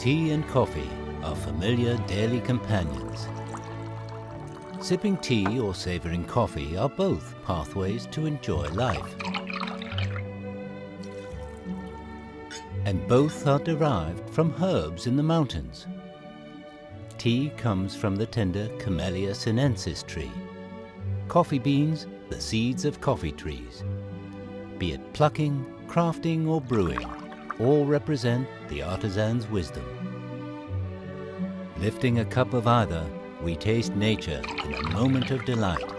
Tea and coffee are familiar daily companions. Sipping tea or savoring coffee are both pathways to enjoy life. And both are derived from herbs in the mountains. Tea comes from the tender Camellia sinensis tree. Coffee beans, the seeds of coffee trees. Be it plucking, crafting or brewing, all represent the artisan's wisdom. Lifting a cup of either, we taste nature in a moment of delight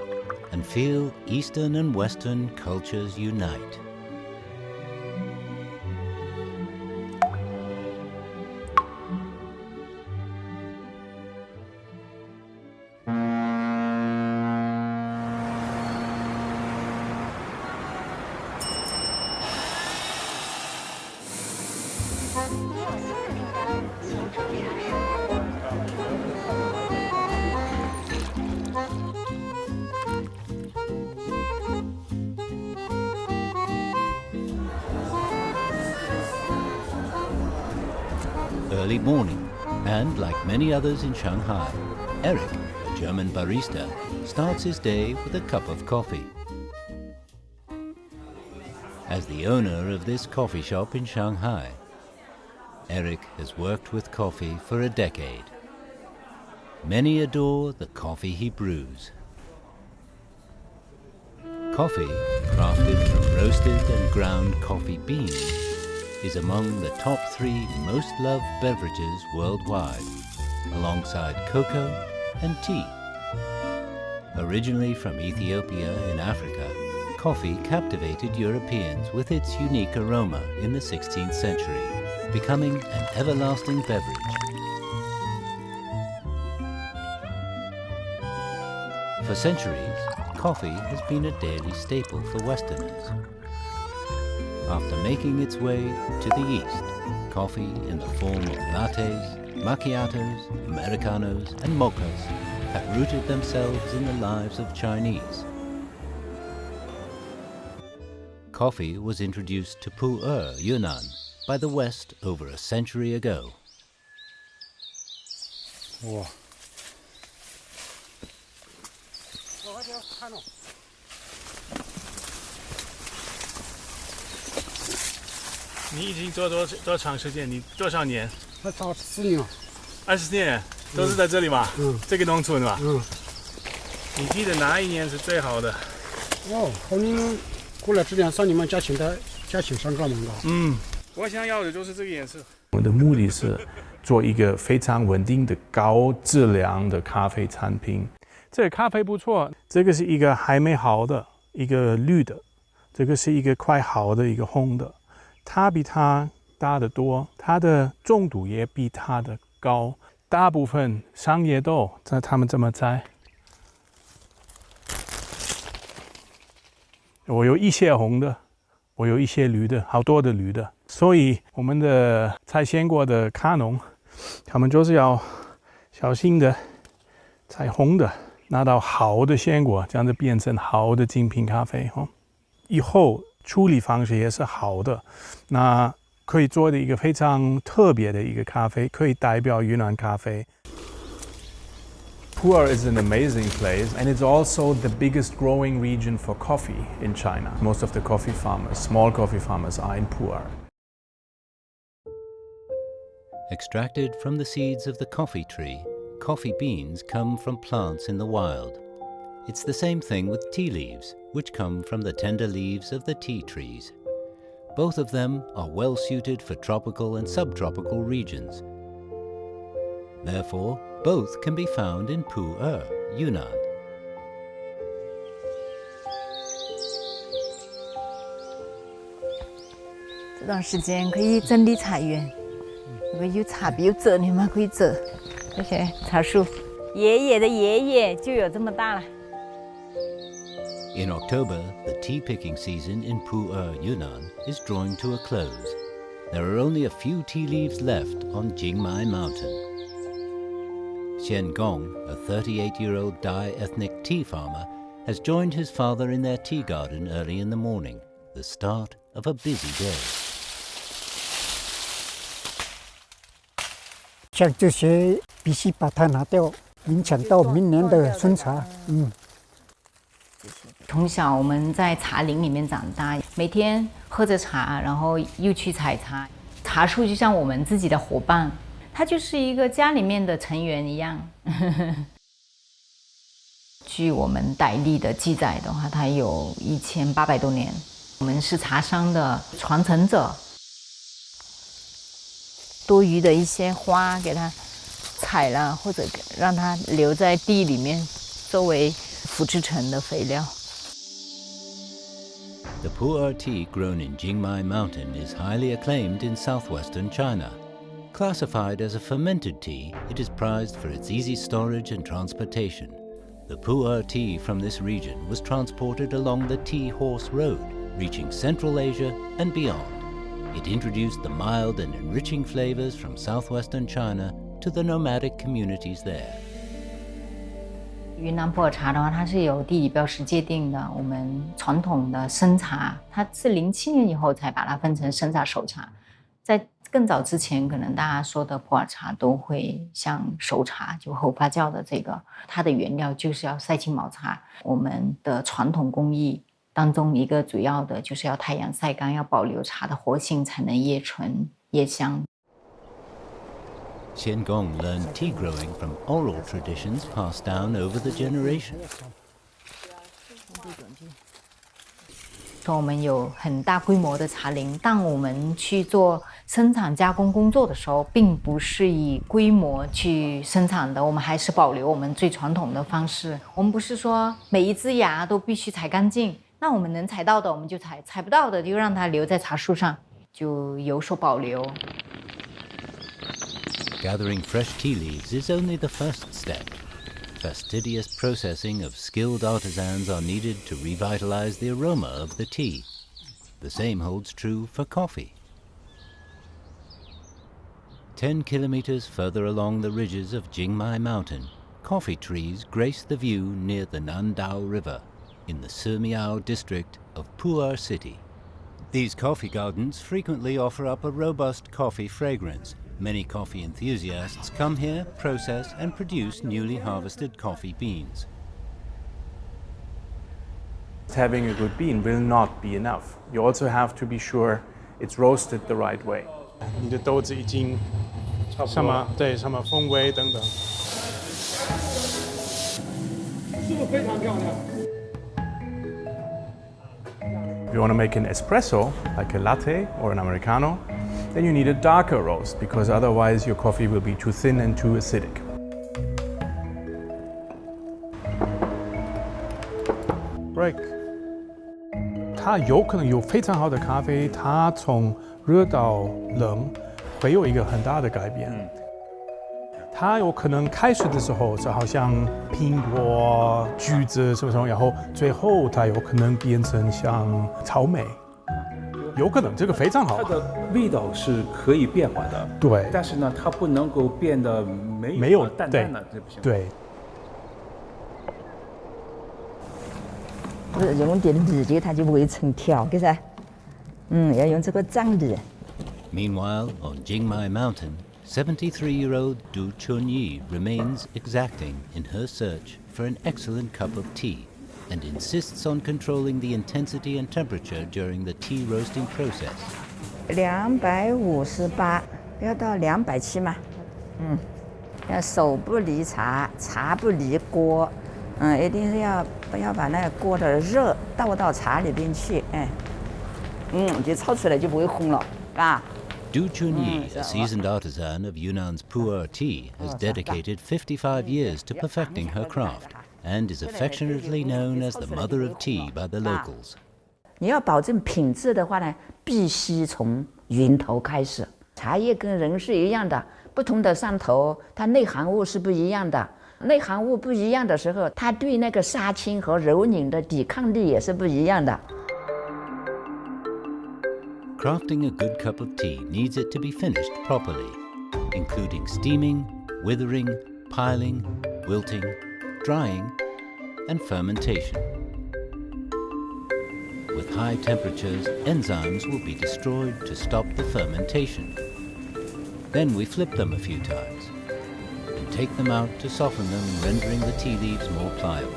and feel Eastern and Western cultures unite. Early morning, and like many others in Shanghai, Eric, a German barista, starts his day with a cup of coffee. As the owner of this coffee shop in Shanghai, Eric has worked with coffee for a decade. Many adore the coffee he brews. Coffee, crafted from roasted and ground coffee beans, is among the top 3 most loved beverages worldwide, alongside cocoa and tea. Originally from Ethiopia in Africa, coffee captivated Europeans with its unique aroma in the 16th century, becoming an everlasting beverage. For centuries, coffee has been a daily staple for Westerners. After making its way to the East, coffee in the form of lattes, macchiatos, americanos, and mochas have rooted themselves in the lives of Chinese. Coffee was introduced to Pu'er, Yunnan, by the West over a century ago. Wow. 你已经做多长时间？你多少年？我到10年了。20年，都是在这里嘛？这个农村嘛？你记得哪一年是最好的？后年过了这2-3年嘛，价钱上涨嘛。我想要的就是这个颜色。我们的目的是做一个非常稳定的高质量的咖啡产品。这个咖啡不错，这个是一个还没好的，一个绿的，这个是一个快好的，一个红的。它比它大得多，它的重度也比它的高。大部分商业豆在他们这么摘。我有一些红的，我有一些绿的，好多的绿的。所以我们的采鲜过的咖农，他们就是要小心的采红的，拿到好的鲜果，这样子变成好的精品咖啡。以后处理方式也是好的，那可以做的一个非常特别的一个咖啡，可以代表云南咖啡。Pu'er is an amazing place, and it's also the biggest growing region for coffee in China. Most of the coffee farmers, small coffee farmers, are in Pu'er. Extracted from the seeds of the coffee tree, coffee beans come from plants in the wild. It's the same thing with tea leaves, which come from the tender leaves of the tea trees. Both of them are well suited for tropical and subtropical regions. Therefore, both can be found in Pu'er, Yunnan. 这段时间可以整理茶园，如果有茶比有折的嘛，可以折。这些茶树，爷爷的爷爷就有这么大了。 In October, the tea picking season in Pu'er, Yunnan is drawing to a close. There are only a few tea leaves left on Jingmai Mountain. Xian Gong, a 38-year-old Dai ethnic tea farmer, has joined his father in their tea garden early in the morning, the start of a busy day. 像这些必须把它拿掉，影响到明年的春茶。从小我们在茶林里面长大，每天喝着茶，然后又去采茶。茶树就像我们自己的伙伴，它就是一个家里面的成员一样。据我们傣历的记载的话，它有1800多年。我们是茶商的传承者，多余的一些花给它采了，或者让它留在地里面，作为腐殖成的肥料。The pu'er tea grown in Jingmai Mountain is highly acclaimed in southwestern China. Classified as a fermented tea, it is prized for its easy storage and transportation. The pu'er tea from this region was transported along the Tea Horse Road, reaching Central Asia and beyond. It introduced the mild and enriching flavors from southwestern China to the nomadic communities there. 云南普洱茶的话，它是有地理标识界定的。我们传统的生茶，它是07年以后才把它分成生茶、熟茶。在更早之前，可能大家说的普洱茶都会像熟茶，就后发酵的这个，它的原料就是要晒青毛茶。我们的传统工艺当中一个主要的就是要太阳晒干，要保留茶的活性，才能叶醇、叶香。Xian Gong learned tea growing from oral traditions passed down over the generations. 说我们有很大规模的茶林，当我们去做生产加工工作的时候，并不是以规模去生产的，我们还是保留我们最传统的方式。我们不是说每一只芽都必须采干净，那我们能采到的我们就采，采不到的就让它留在茶树上，就有所保留。Gathering fresh tea leaves is only the first step. Fastidious processing of skilled artisans are needed to revitalize the aroma of the tea. The same holds true for coffee. 10 kilometers further along the ridges of Jingmai Mountain, coffee trees grace the view near the Nandao River in the Simiao district of Pu'er City. These coffee gardens frequently offer up a robust coffee fragrance. Many coffee enthusiasts come here, process and produce newly harvested coffee beans. Having a good bean will not be enough. You also have to be sure it's roasted the right way. 你的豆子已经什么对什么风味等等。是不是非常漂亮？ If you want to make an espresso, like a latte or an americano, then you need a darker roast because otherwise your coffee will be too thin and too acidic. Break. 它有可能有非常好的咖啡，它从热到冷会有一个很大的改变。它有可能开始的时候就好像苹果、橘子什么什么，然后最后它有可能变成像草莓。有可能这个非常好，它的味道是可以变化的，对，但是呢，它不能够变得没有淡淡的，这不行。对。用点米的，它就不会成条，给噻。要用这个长米。 Meanwhile, on Jingmai Mountain, 73-year-old Du Chunyi remains exacting in her search for an excellent cup of tea and insists on controlling the intensity and temperature during the tea roasting process. 258，不要到270嘛。要手不离茶，茶不离锅。一定是要把那个锅的热倒到茶里边去，就炒出来就不会红了，啊。 Du Chunyi, a seasoned artisan of Yunnan's pu'er tea, has dedicated 55 years to perfecting her craft and is affectionately known as the mother of tea by the locals. 你要保证品质的话呢，必须从源头开始。茶叶跟人是一样的，不同的上头，它内含物是不一样的。内含物不一样的时候，它对那个杀青和揉捻的抵抗力也是不一样的。 Crafting a good cup of tea needs it to be finished properly, including steaming, withering, piling, wilting, drying, and fermentation. With high temperatures, enzymes will be destroyed to stop the fermentation. Then we flip them a few times. take them out to soften them, rendering the tea leaves more pliable.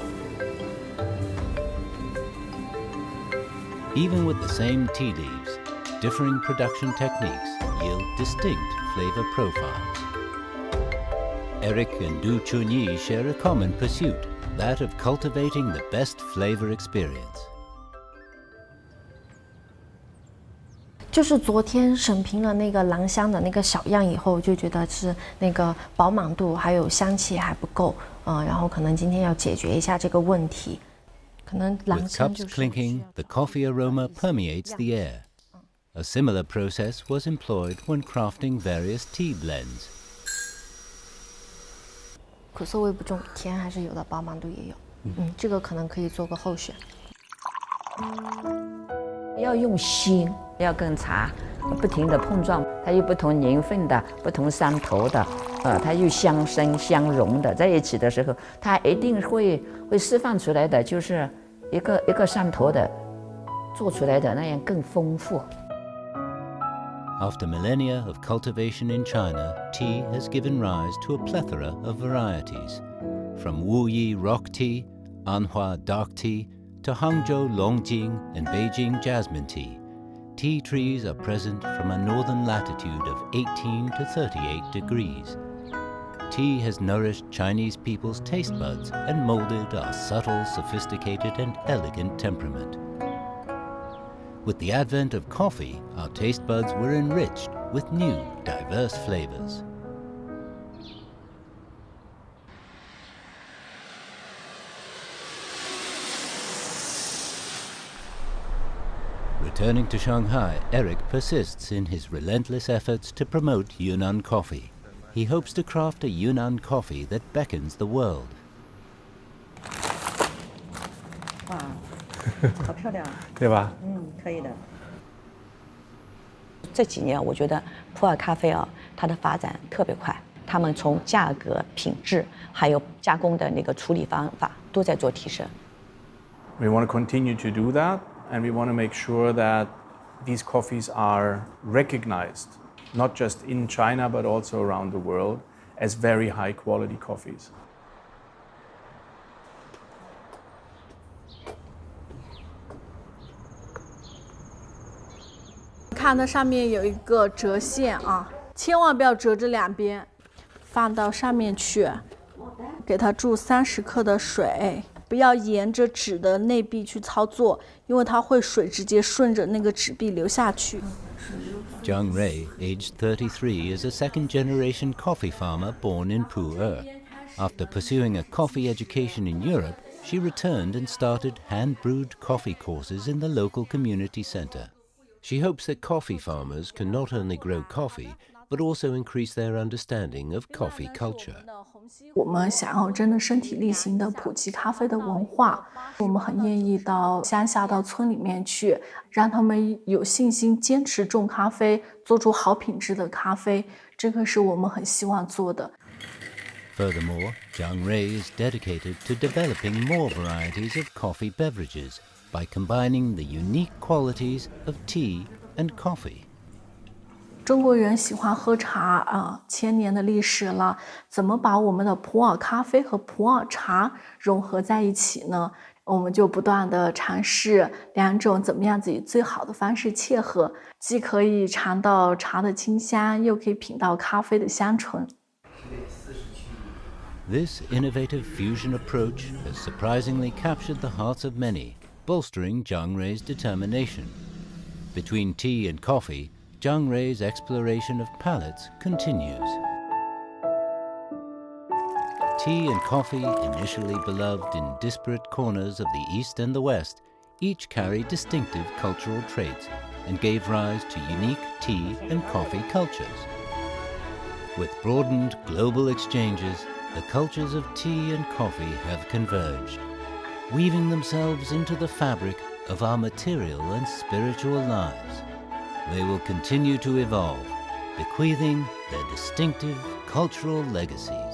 Even with the same tea leaves, differing production techniques yield distinct flavor profiles. Eric and Du Chunyi share a common pursuit, that of cultivating the best flavor experience. 就是昨天审评了那个兰香的那个小样以后，就觉得是那个饱满度还有香气还不够，然后可能今天要解决一下这个问题。可能兰 With 香 cups 就是 clinking, the coffee aroma permeates the air. A similar process was employed when crafting various tea blends. 苦涩味不重，甜还是有的，饱满度也有。这个可能可以做个候选。要用心，要跟茶不停的碰撞，它有不同年份的、不同山头的，它又相生相融的，在一起的时候，它一定会释放出来的，就是一个山头的做出来的那样更丰富。After millennia of cultivation in China, tea has given rise to a plethora of varieties. From Wuyi rock tea, Anhua dark tea, to Hangzhou Longjing and Beijing jasmine tea, tea trees are present from a northern latitude of 18 to 38 degrees. Tea has nourished Chinese people's taste buds and molded our subtle, sophisticated and elegant temperament. With the advent of coffee, our taste buds were enriched with new, diverse flavors. Returning to Shanghai, Eric persists in his relentless efforts to promote Yunnan coffee. He hopes to craft a Yunnan coffee that beckons the world. 哇，好漂亮，对吧？可以的。这几年，我觉得普洱咖啡它的发展特别快，他们从价格、品质，还有加工的那个处理方法，都在做提升。We want to continue to do that, and we want to make sure that these coffees are recognized, not just in China but also around the world, as very high quality coffees. 看它上面有一个折线啊，千万不要折着两边，放到上面去，给它注30克的水，不要沿着纸的内壁去操作，因为它会水直接顺着那个纸壁流下去。Zhang Rei, aged 33, is a second-generation coffee farmer born in Pu'er. After pursuing a coffee education in Europe, she returned and started hand-brewed coffee courses in the local community center. She hopes that coffee farmers can not only grow coffee, but also increase their understanding of coffee culture. 我们想要真的身体力行的普及咖啡的文化，我们很愿意到乡下到村里面去，让他们有信心坚持种咖啡，做出好品质的咖啡，这个是我们很希望做的。Furthermore, Zhang Rei is dedicated to developing more varieties of coffee beverages by combining the unique qualities of tea and coffee. 中国人喜欢喝茶1000年的历史了，怎么把我们的普洱咖啡和普洱茶融合在一起呢？我们就不断的尝试两种怎么样子以最好的方式切合，既可以尝到茶的清香，又可以品到咖啡的香醇。This innovative fusion approach has surprisingly captured the hearts of many, bolstering Zhang Rei's determination. Between tea and coffee, Zhang Rei's exploration of palates continues. Tea and coffee, initially beloved in disparate corners of the East and the West, each carry distinctive cultural traits and gave rise to unique tea and coffee cultures. With broadened global exchanges, the cultures of tea and coffee have converged, weaving themselves into the fabric of our material and spiritual lives. They will continue to evolve, bequeathing their distinctive cultural legacies.